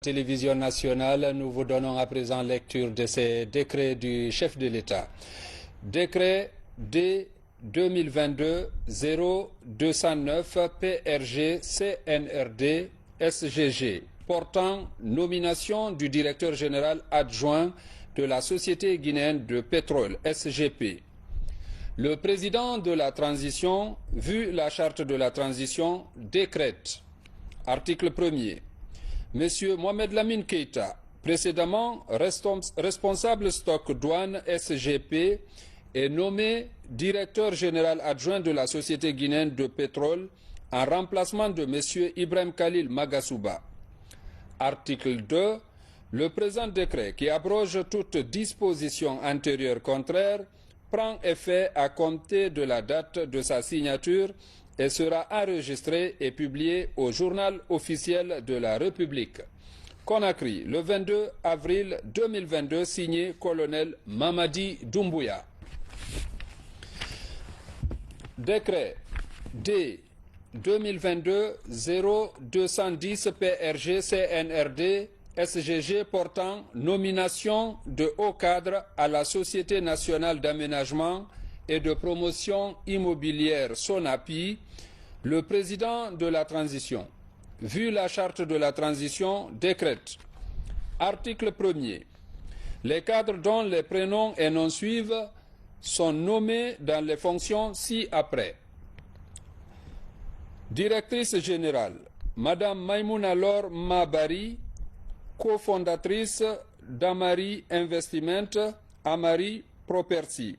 télévision nationale, nous vous donnons à présent lecture de ces décrets du chef de l'État. Décret D 2022-0209 PRG CNRD SGG portant nomination du directeur général adjoint de la Société guinéenne de pétrole SGP. Le président de la transition, vu la charte de la transition, décrète. Article 1er. Monsieur Mohamed Lamine Keïta, précédemment responsable stock douane SGP, est nommé directeur général adjoint de la Société guinéenne de pétrole en remplacement de monsieur Ibrahim Khalil Magasouba. Article 2. Le présent décret, qui abroge toute disposition antérieure contraire, prend effet à compter de la date de sa signature et sera enregistré et publié au journal officiel de la République. Conakry, le 22 avril 2022, signé colonel Mamadi Doumbouya. Décret D 2022-0210 PRG CNRD SGG portant nomination de hauts cadres à la Société nationale d'aménagement et de promotion immobilière SONAPI, le président de la transition, vu la charte de la transition, décrète. Article 1er. Les cadres dont les prénoms et noms suivent sont nommés dans les fonctions ci-après. Directrice générale, Madame Maïmouna Laure Mabari, cofondatrice d'Amari Investment, Amari Property.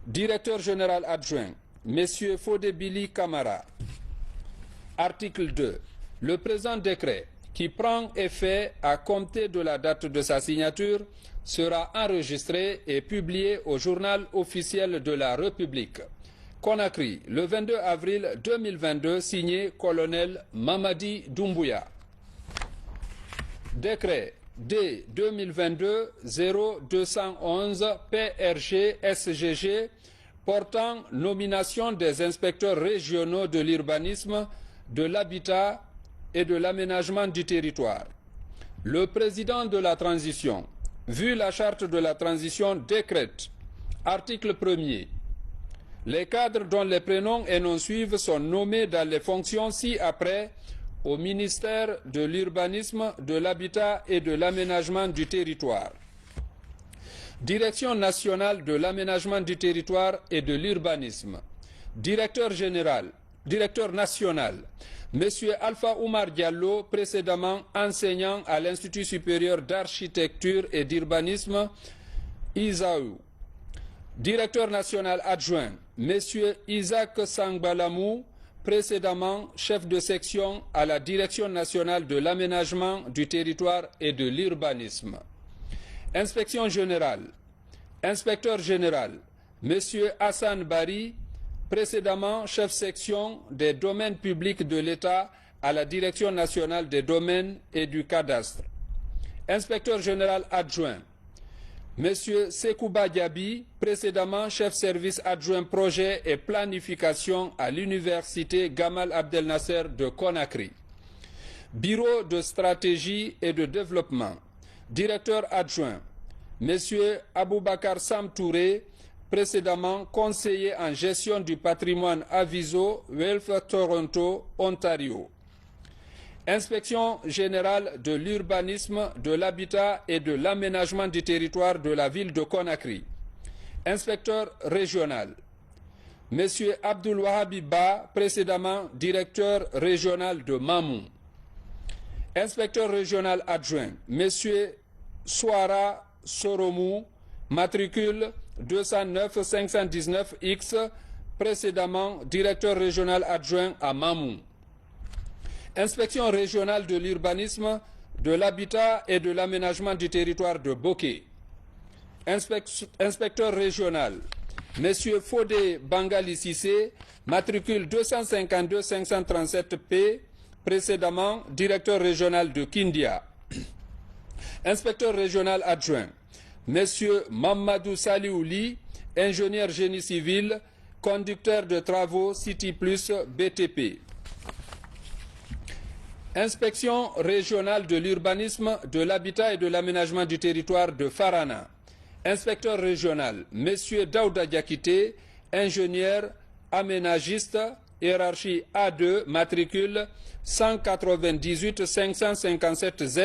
Directeur général adjoint, Monsieur Fodebili Kamara. Article 2. Le présent décret, qui prend effet à compter de la date de sa signature, sera enregistré et publié au journal officiel de la République. Conakry, le 22 avril 2022, signé colonel Mamadi Doumbouya. Décret D 2022-0211 PRG SGG portant nomination des inspecteurs régionaux de l'urbanisme, de l'habitat et de l'aménagement du territoire. Le président de la transition, vu la charte de la transition, décrète. Article 1er. Les cadres dont les prénoms et noms suivent sont nommés dans les fonctions ci-après au ministère de l'Urbanisme, de l'Habitat et de l'Aménagement du territoire. Direction nationale de l'aménagement du territoire et de l'urbanisme. Directeur national, M. Alpha Oumar Diallo, précédemment enseignant à l'Institut supérieur d'architecture et d'urbanisme, ISAU. Directeur national adjoint, M. Isaac Sangbalamou, précédemment chef de section à la Direction nationale de l'aménagement du territoire et de l'urbanisme. Inspection générale. Inspecteur général, M. Hassan Bari, précédemment chef section des domaines publics de l'État à la Direction nationale des domaines et du cadastre. Inspecteur général adjoint, M. Sekouba Diaby, précédemment chef service adjoint projet et planification à l'université Gamal Abdel Nasser de Conakry. Bureau de stratégie et de développement. Directeur adjoint, M. Aboubakar Sam Touré, précédemment conseiller en gestion du patrimoine Aviso, Wealth Toronto, Ontario. Inspection générale de l'urbanisme, de l'habitat et de l'aménagement du territoire de la ville de Conakry. Inspecteur régional, M. Abdoul Wahabi Ba, précédemment directeur régional de Mamou. Inspecteur régional adjoint, M. Souara Soromou, matricule 209 519X, précédemment directeur régional adjoint à Mamou. Inspection régionale de l'urbanisme, de l'habitat et de l'aménagement du territoire de Boké. Inspecteur régional, M. Fodé Bangali Sissé, matricule 252 537P, précédemment directeur régional de Kindia. Inspecteur régional adjoint, M. Mamadou Saliouli, ingénieur génie civil, conducteur de travaux City Plus BTP. Inspection régionale de l'urbanisme, de l'habitat et de l'aménagement du territoire de Farana. Inspecteur régional, M. Daouda Diakité, ingénieur aménagiste, hiérarchie A2, matricule 198 557 Z,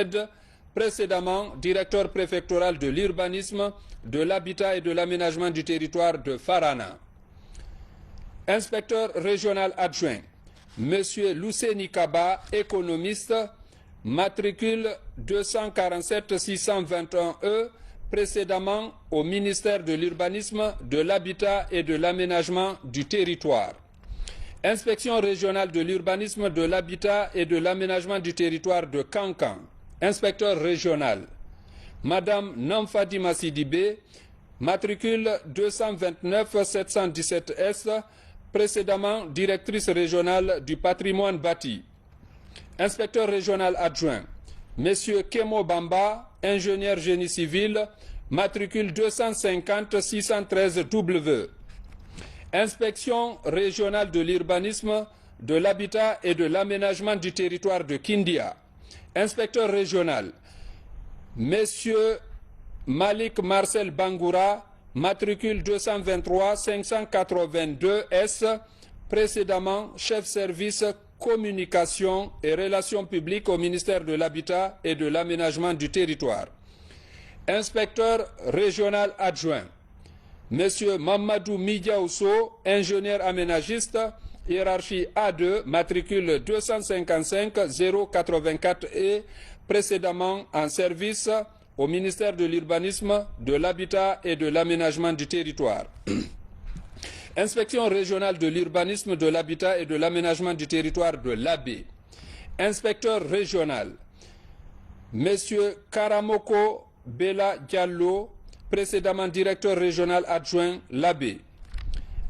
précédemment directeur préfectoral de l'urbanisme, de l'habitat et de l'aménagement du territoire de Farana. Inspecteur régional adjoint, M. Lousseni Kaba, économiste, matricule 247 621E, précédemment au ministère de l'Urbanisme, de l'Habitat et de l'Aménagement du Territoire. Inspection régionale de l'Urbanisme, de l'Habitat et de l'Aménagement du Territoire de Kankan. Inspecteur régional, Madame Namfadi Massidibé, matricule 229 717S, précédemment directrice régionale du patrimoine bâti. Inspecteur régional adjoint, Monsieur Kemo Bamba, ingénieur génie civil, matricule 250 613 W. Inspection régionale de l'urbanisme, de l'habitat et de l'aménagement du territoire de Kindia. Inspecteur régional, Monsieur Malik Marcel Bangoura, matricule 223 582 S, précédemment chef service communication et relations publiques au ministère de l'Habitat et de l'Aménagement du Territoire. Inspecteur régional adjoint, M. Mamadou Midiaousso, ingénieur aménagiste, hiérarchie A2, matricule 255 084 E, précédemment en service au ministère de l'Urbanisme, de l'Habitat et de l'Aménagement du Territoire. Inspection régionale de l'urbanisme, de l'habitat et de l'aménagement du territoire de l'Abbé. Inspecteur régional, M. Karamoko Bella Diallo, précédemment directeur régional adjoint l'Abbé.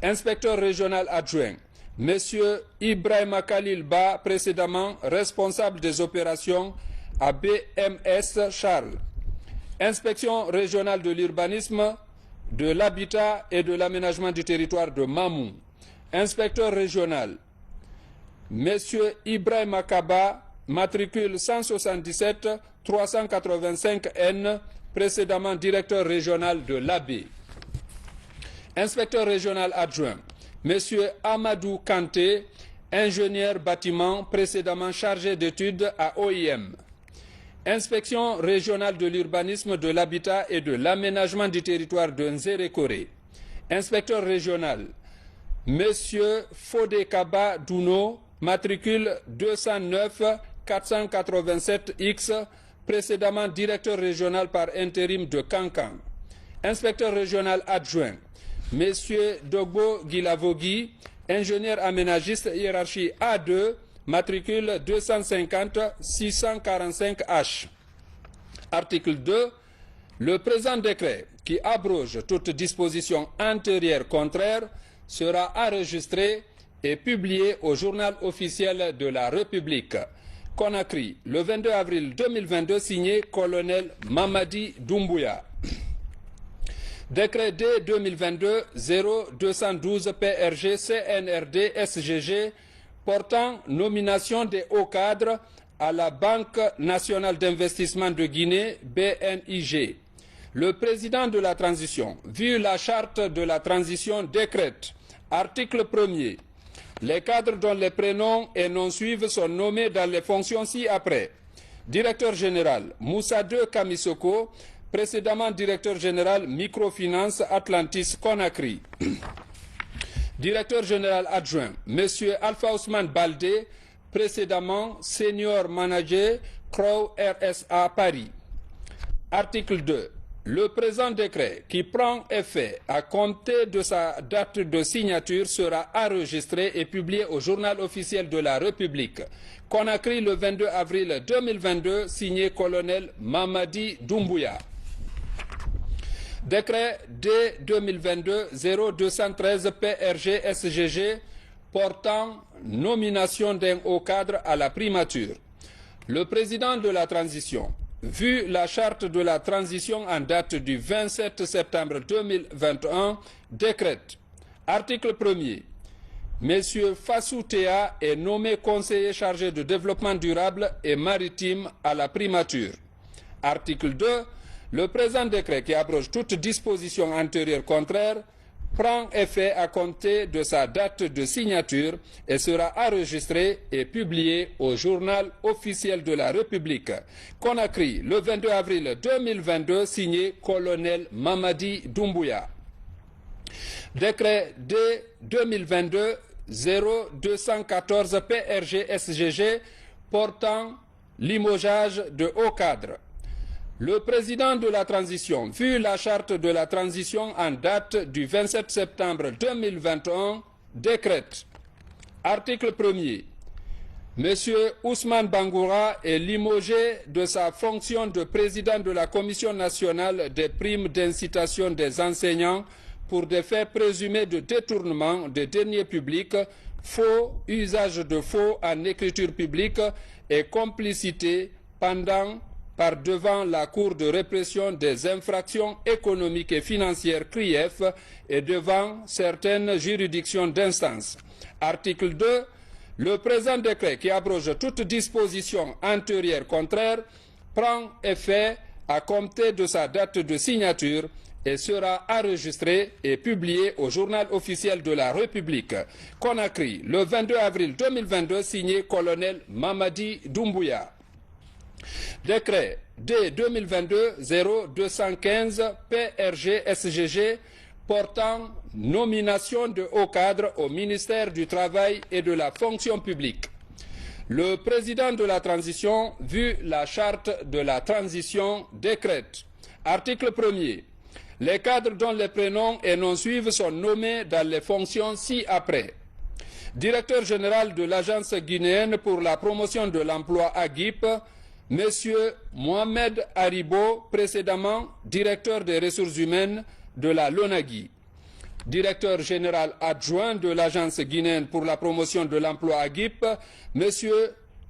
Inspecteur régional adjoint, M. Ibrahima Khalil Ba, précédemment responsable des opérations à BMS Charles. Inspection régionale de l'urbanisme, de l'habitat et de l'aménagement du territoire de Mamou. Inspecteur régional, M. Ibrahima Kaba, matricule 177 385 N, précédemment directeur régional de l'Abbé. Inspecteur régional adjoint, M. Amadou Kanté, ingénieur bâtiment, précédemment chargé d'études à OIM. Inspection régionale de l'urbanisme, de l'habitat et de l'aménagement du territoire de Nzérékoré. Inspecteur régional, M. Fodé Kaba Douno, matricule 209 487 X, précédemment directeur régional par intérim de Kankan. Inspecteur régional adjoint, M. Dogbo Gilavogui, ingénieur aménagiste, hiérarchie A2, matricule 250 645 H. Article 2. Le présent décret, qui abroge toute disposition antérieure contraire, sera enregistré et publié au journal officiel de la République. Conakry, le 22 avril 2022, signé colonel Mamadi Doumbouya. Décret D 2022-0212 PRG CNRD SGG portant nomination des hauts cadres à la Banque nationale d'investissement de Guinée, BNIG. Le président de la transition, vu la charte de la transition, décrète, article 1er, les cadres dont les prénoms et noms suivent sont nommés dans les fonctions ci-après. Directeur général, Moussa II Kamisoko, précédemment directeur général Microfinance Atlantis Conakry. Directeur général adjoint, M. Alpha Ousmane Baldé, précédemment senior manager Crow RSA Paris. Article 2. Le présent décret, qui prend effet à compter de sa date de signature, sera enregistré et publié au journal officiel de la République. Conakry, le 22 avril 2022, signé colonel Mamadi Doumbouya. Décret D 2022-0213 PRG SGG portant nomination d'un haut cadre à la primature. Le président de la transition, vu la charte de la transition en date du 27 septembre 2021, décrète. Article 1er. M. Fassou Théa est nommé conseiller chargé de développement durable et maritime à la primature. Article 2. Le présent décret qui abroge toute disposition antérieure contraire prend effet à compter de sa date de signature et sera enregistré et publié au journal officiel de la République. Conakry, le 22 avril 2022, signé colonel Mamadi Doumbouya. Décret D 2022-0214 PRG-SGG portant limogeage de hauts cadres. Le président de la transition, vu la charte de la transition en date du 27 septembre 2021, décrète. Article 1er. M. Ousmane Bangoura est limogé de sa fonction de président de la Commission nationale des primes d'incitation des enseignants pour des faits présumés de détournement des deniers publics, faux, usage de faux en écriture publique et complicité par devant la Cour de répression des infractions économiques et financières CRIEF et devant certaines juridictions d'instance. Article 2. Le présent décret qui abroge toute disposition antérieure contraire prend effet à compter de sa date de signature et sera enregistré et publié au journal officiel de la République. Conakry, le 22 avril 2022, signé colonel Mamadi Doumbouya. Décret D 2022-0215 PRG-SGG portant nomination de hauts cadres au ministère du Travail et de la fonction publique. Le président de la transition, vu la charte de la transition, décrète. Article 1er. Les cadres dont les prénoms et noms suivent sont nommés dans les fonctions ci-après. Directeur général de l'Agence guinéenne pour la promotion de l'emploi AGIP, M. Mohamed Haribo, précédemment directeur des ressources humaines de la LONAGUI. Directeur général adjoint de l'Agence guinéenne pour la promotion de l'emploi AGIP, M.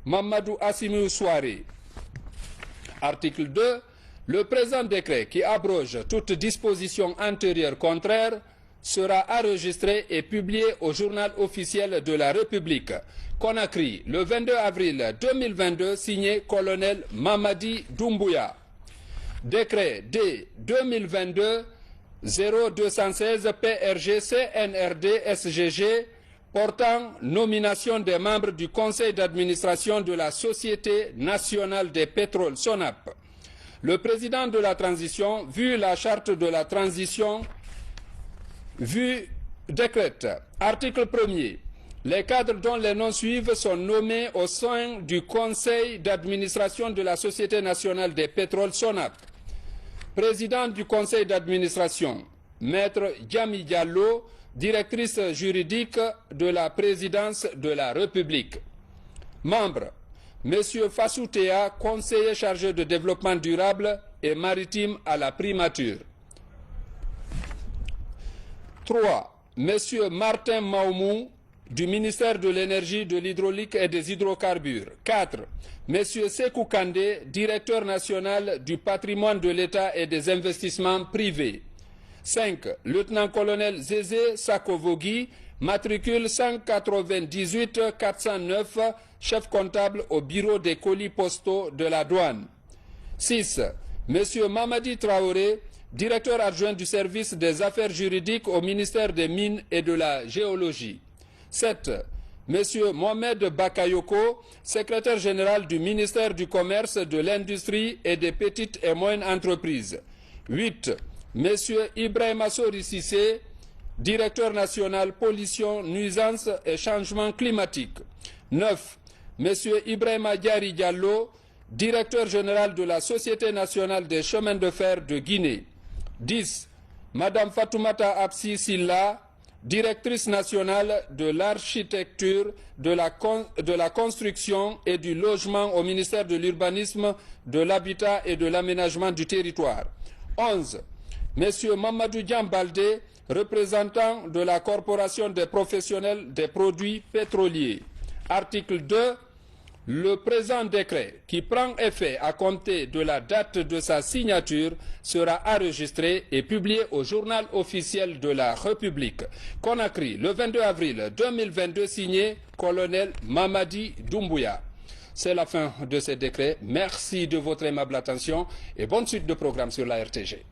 Mamadou Assimou Souaré. Article 2. Le présent décret qui abroge toute disposition antérieure contraire sera enregistré et publié au journal officiel de la République. Conakry, le 22 avril 2022, signé colonel Mamadi Doumbouya. Décret D 2022-0216 PRG CNRD SGG portant nomination des membres du conseil d'administration de la Société nationale des pétroles SONAP. Le président de la transition, vu la charte de la transition, décrète. Article 1er. Les cadres dont les noms suivent sont nommés au sein du conseil d'administration de la Société nationale des pétroles SONAP. Président du conseil d'administration, Maître Djami Diallo, directrice juridique de la présidence de la République. Membres. M. Fassou Théa, conseiller chargé de développement durable et maritime à la primature. 3. M. Martin Maoumou, du ministère de l'Énergie, de l'Hydraulique et des Hydrocarbures. 4. M. Sekou Kandé, directeur national du patrimoine de l'État et des investissements privés. 5. Lieutenant-colonel Zézé Sakovogui, matricule 198 409, chef comptable au bureau des colis postaux de la douane. 6. M. Mamadi Traoré, directeur adjoint du service des affaires juridiques au ministère des Mines et de la Géologie. 7. M. Mohamed Bakayoko, secrétaire général du ministère du Commerce, de l'Industrie et des petites et moyennes entreprises. 8. M. Ibrahima Sori Cissé, directeur national pollution, nuisances et changement climatique. 9. M. Ibrahima Diari Diallo, directeur général de la Société nationale des chemins de fer de Guinée. 10. Mme Fatoumata Absi Silla, directrice nationale de l'architecture, de la construction et du logement au ministère de l'Urbanisme, de l'Habitat et de l'Aménagement du territoire. 11. M. Mamadou Diambaldé, représentant de la Corporation des professionnels des produits pétroliers. Article 2. Le présent décret, qui prend effet à compter de la date de sa signature, sera enregistré et publié au journal officiel de la République. Conakry, le 22 avril 2022, signé colonel Mamadi Doumbouya. C'est la fin de ce décret. Merci de votre aimable attention et bonne suite de programme sur la RTG.